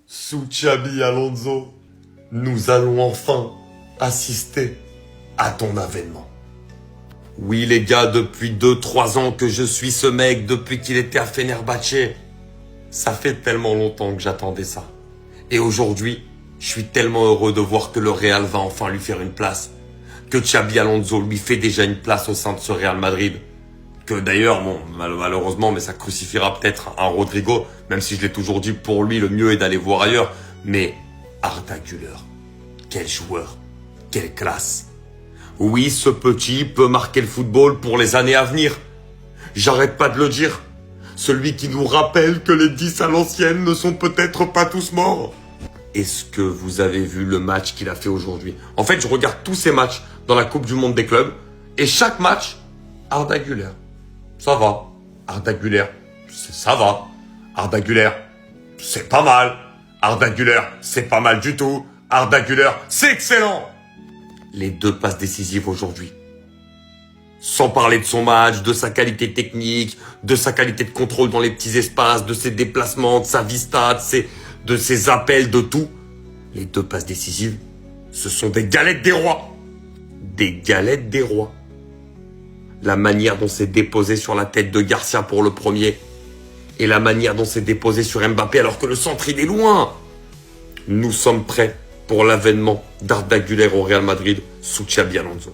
Sous Xabi Alonso, nous allons enfin assister à ton avènement. Oui les gars, depuis 2-3 ans que je suis ce mec, depuis qu'il était à Fenerbahçe. Ça fait tellement longtemps que j'attendais ça. Et aujourd'hui, je suis tellement heureux de voir que le Real va enfin lui faire une place. Que Xabi Alonso lui fait déjà une place au sein de ce Real Madrid. Que d'ailleurs, bon, malheureusement, mais ça crucifiera peut-être un Rodrigo, même si je l'ai toujours dit, pour lui, le mieux est d'aller voir ailleurs. Mais Arda Güler, quel joueur, quelle classe. Oui, ce petit peut marquer le football pour les années à venir. J'arrête pas de le dire. Celui qui nous rappelle que les 10 à l'ancienne ne sont peut-être pas tous morts. Est-ce que vous avez vu le match qu'il a fait aujourd'hui? En fait, je regarde tous ces matchs dans la Coupe du Monde des clubs. Et chaque match, Arda Güler, ça va. Arda Güler, ça va. Arda Güler, c'est pas mal. Arda Güler, c'est pas mal du tout. Arda Güler, c'est excellent. Les 2 passes décisives aujourd'hui. Sans parler de son match, de sa qualité technique, de sa qualité de contrôle dans les petits espaces, de ses déplacements, de sa vista, de ses appels, de tout. Les 2 passes décisives, ce sont des galettes des rois. Des galettes des rois. La manière dont c'est déposé sur la tête de Garcia pour le premier. Et la manière dont c'est déposé sur Mbappé alors que le centre il est loin. Nous sommes prêts pour l'avènement d'Arda Güler au Real Madrid sous Xabi Alonso.